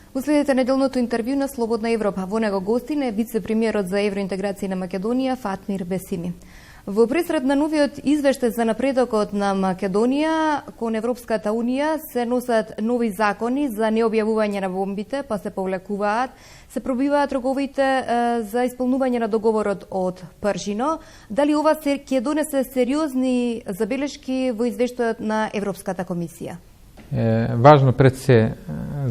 Уследете неделното интервју на Слободна Европа. Во него гостин е вице-премиерот за евроинтеграција на Македонија Фатмир Бесими. Во пресред на новиот извештај за напредокот на Македонија кон Европската Унија се носат нови закони за необјавување на бомбите, па се повлекуваат, се пробиваат роковите за исполнување на договорот од Пржино. Дали ова ќе донесе сериозни забелешки во извештајот на Европската комисија? Важно пред се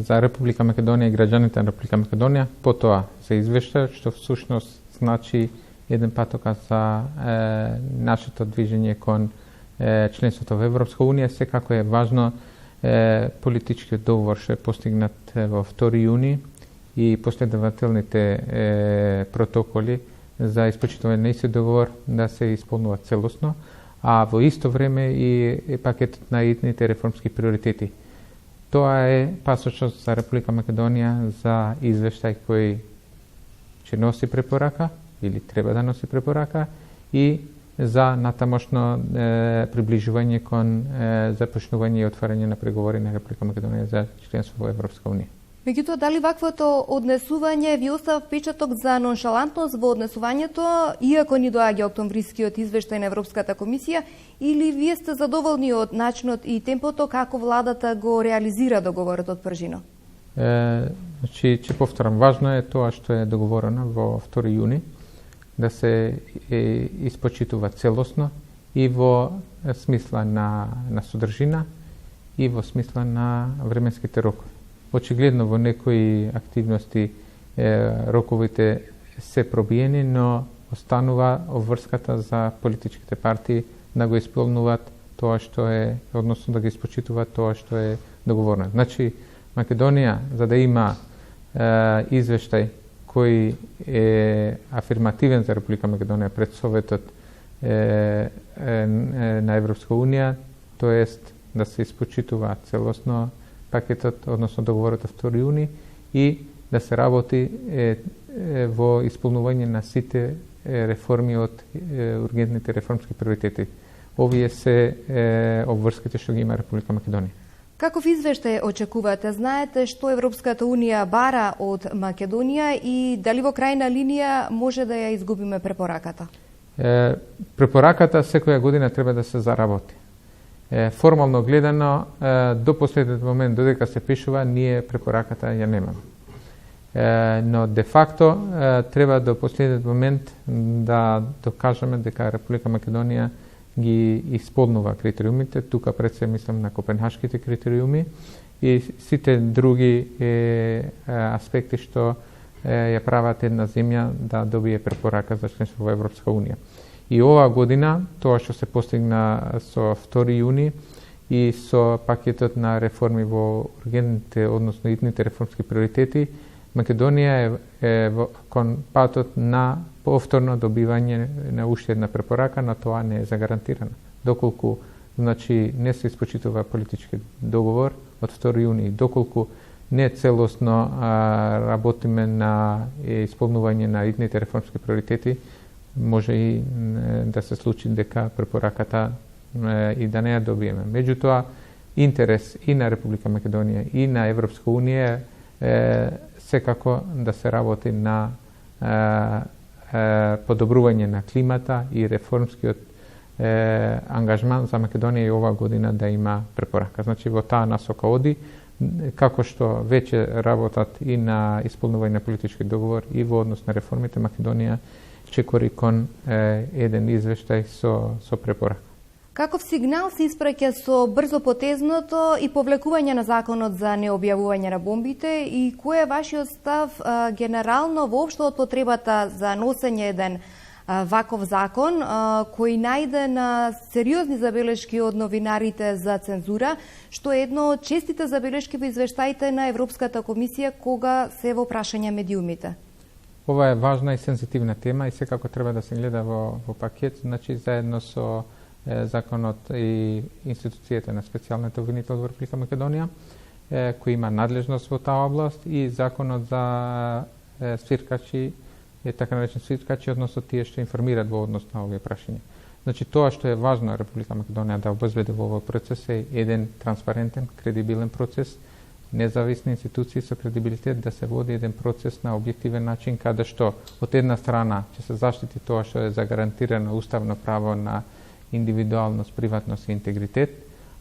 за Република Македонија и граѓаните на Република Македонија, потоа за извештајот, што всушност значи еден патоказ за нашето движење кон членството во Европска Унија. Секако е важно политичкиот договор што е постигнат во 2 јуни и последователните протоколи за испочитување на истиот договор да се исполнуваат целосно, а во исто време и пакетот на идните реформски приоритети. Тоа е пасочот за Република Македонија за извештај кој ќе носи препорака или треба да носи препорака и за натамошно приближување кон започнување и отварање на преговори на Република Македонија за членство во Европска Унија. Меѓутоа, дали ваквото однесување ви остава впечаток за ноншалантност во однесувањето, иако ни доаѓа октомврискиот извештај на Европската комисија, или вие сте задоволни од начинот и темпото како владата го реализира договорот од Пржино? Значи, ќе повторам, важно е тоа што е договорено во 2 јуни, да се испочитува целосно и во смисла на содржина и во смисла на временските рокови. Очигледно во некои активности роковите се пробиени, но останува обврската за политичките партии да го исполнуваат тоа што е, односно да го испочитуваат тоа што е договорено. Значи, Македонија, за да има извештај кој е афирмативен за Република Македонија пред Советот на Европска Унија, тоест да се испочитува целосно пакетот, односно договорот од 2 јуни и да се работи во исполнување на сите реформи од ургентните реформски приоритети. Овие се обврските што ги има Република Македонија. Каков извештај очекувате? Знаете што Европската Унија бара од Македонија и дали во крајна линија може да ја изгубиме препораката? Препораката секоја година треба да се заработи. Формално гледано, до последниот момент, додека се пишува, ние препораката ја немаме. Но де факто треба до последниот момент да докажеме дека Република Македонија ги исполнува критериумите, тука пред се мислам на копенхашките критериуми и сите други аспекти што ја прават една земја да добие препорака за членство во Европска Унија. И оваа година, тоа што се постигна со 2 јуни и со пакетот на реформи во ургентните, односно идните реформски приоритети, Македонија е кон патот на повторно добивање на уште една препорака, но тоа не е загарантирано. Доколку значи не се испочитува политички договор од 2 јуни, доколку не целосно работиме на исполнување на идните реформски приоритети, може и да се случи дека препораката и да не ја добиеме. Меѓутоа, интерес и на Република Македонија и на Европска Унија секако да се работи на подобрување на климата и реформскиот ангажман за Македонија и оваа година да има препорака. Значи, во таа насока оди, како што веќе работат и на исполнување на политички договор и во однос на реформите, Македонија чекори кон еден извештај со препорака. Каков сигнал се испраќа со брзо потезното и повлекување на законот за необјавување на бомбите и кој е вашиот став генерално воопшто од потребата за носење еден ваков закон кој најде на сериозни забелешки од новинарите за цензура, што е едно од честите забелешки во извештаите на Европската комисија кога се во прашање медиумите? Ова е важна и сензитивна тема и секако треба да се гледа во пакет, значи заедно со законот и институцијата на специјалниот обвинител во Република Македонија, кој има надлежност во таа област, и законот за свиркачи, така наречен свиркачи, односно тие што информираат во однос на овие прашања. Значи, тоа што е важно Република Македонија да обезбеди во овој процес е еден транспарентен, кредибилен процес, независни институции со кредибилитет да се води еден процес на објективен начин, каде што од една страна ќе се заштити тоа што е загарантирано уставно право на индивидуалност, приватност и интегритет,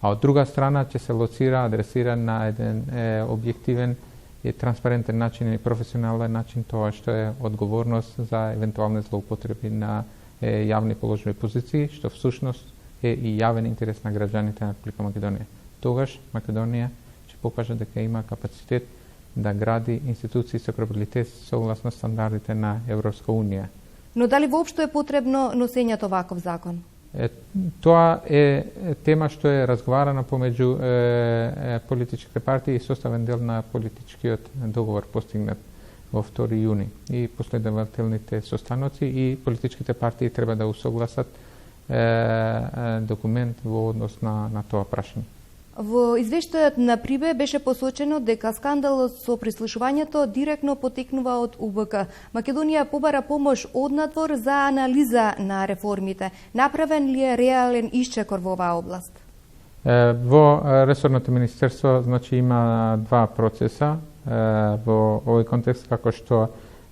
а од друга страна ќе се лоцира, адресира на еден објективен и транспарентен начин и професионален начин тоа што е одговорност за евентуални злоупотреби на јавни положени позиции, што всушност е и јавен интерес на граѓаните на Република Македонија. Тогаш Македонија ќе покаже дека има капацитет да гради институции со кредибилитет согласно стандардите на Европска унија. Но дали воопшто е потребно носењето ваков закон? Тоа е тема што е разговарана помеѓу политичките партии и составен дел на политичкиот договор постигнат во 2 јуни и последователните состаноци и политичките партии треба да усогласат документ во однос на тоа прашање. Во извештајот на Прибе беше посочено дека скандалот со прислушувањето директно потекнува од УБК. Македонија побара помош од надвор за анализа на реформите. Направен ли е реален исчекор во оваа област? Во ресорното министерство значи има два процеса во овој контекст, како што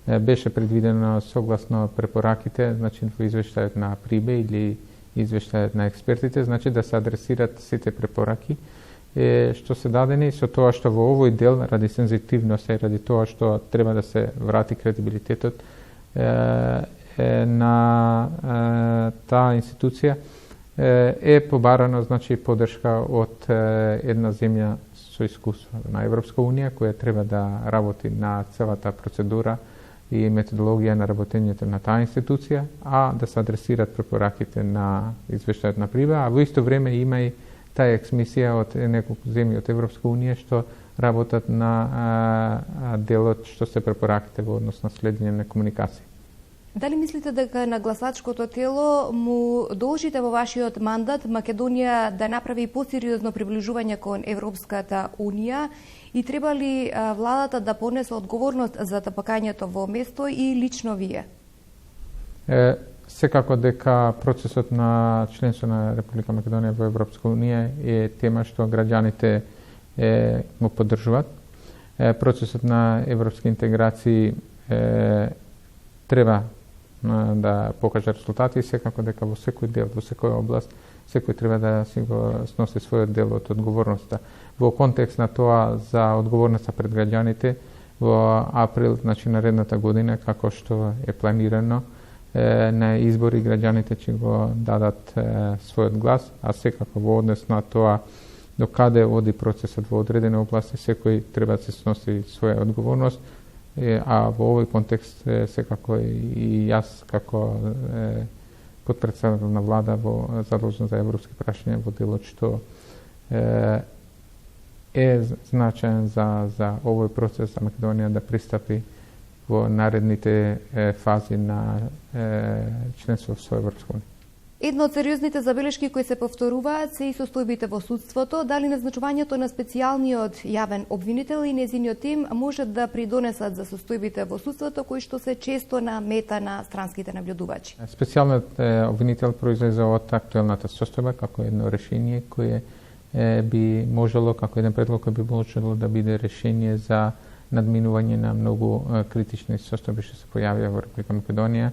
беше предвидено согласно препораките, значи во извештајот на Прибе или извештајот на експертите, значи да се адресират сите препораки што се дадени, со тоа што во овој дел, ради сензитивност и ради тоа што треба да се врати кредибилитетот на таа институција, е побарано значи поддршка од една земја со искуство на Европска унија, која треба да работи на целата процедура и методологија на работењето на таа институција, а да се адресират препораките на извештајот на Прибе, а во исто време има и таа ексмисија од неколку земји од Европска унија што работат на делот што се препораките во однос на следење на комуникација. Дали мислите дека на гласачкото тело му должите во вашиот мандат Македонија да направи посериозно приближување кон Европската унија и треба ли владата да понесе одговорност за тапакањето во место и лично вие? Секако дека процесот на членство на Република Македонија во Европска унија е тема што граѓаните го поддржуваат. Процесот на европски интеграции треба да покаже резултати и секако дека во секој дел, во секоја област, секој треба да си го сноси својот дел од одговорноста. Во контекст на тоа за одговорноста пред граѓаните, во април, значи наредната година, како што е планирано, на избори граѓаните ќе го дадат својот глас, а секако во однос на тоа до каде оди процесот во одредени области, секој треба да се сноси своја одговорност, а во овој контекст секако и јас како подпредседател на влада во задолжен за европски прашања во делот што е значаен за овој процес за Македонија да пристапи во наредните фази на членство со Европска унија. Едно од сериозните забелешки кои се повторуваат се и состојбите во судството. Дали назначувањето на специјалниот јавен обвинител и нејзиниот тим може да придонесат за состојбите во судството кои што се често на мета на странските наблюдувачи? Специјалниот обвинител произлезе од актуелната состојба како едно решение кое би можело, како еден предлог кој би можело да биде решение за надминување на многу критични состојби што се појавија во Република Македонија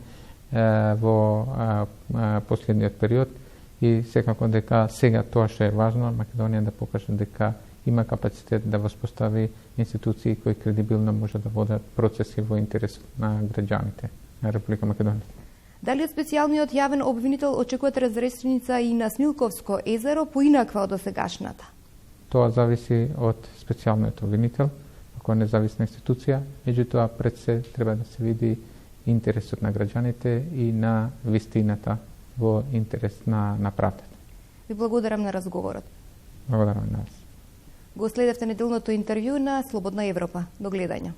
во последниот период и секако дека сега тоа што е важно, Македонија да покаже дека има капацитет да воспостави институции кои кредибилно може да водат процеси во интерес на граѓаните на Република Македонија. Дали од специјалниот јавен обвинител очекувате разресница и на Смилковско езеро поинаква од досегашната? Тоа зависи од специјалниот обвинител, како независна институција, меѓутоа пред се треба да се види интересот на граѓаните и на вистината во интерес на правдата. Ви благодарам на разговорот. Благодарам на вас. Го следевте неделното интервју на Слободна Европа. До гледање.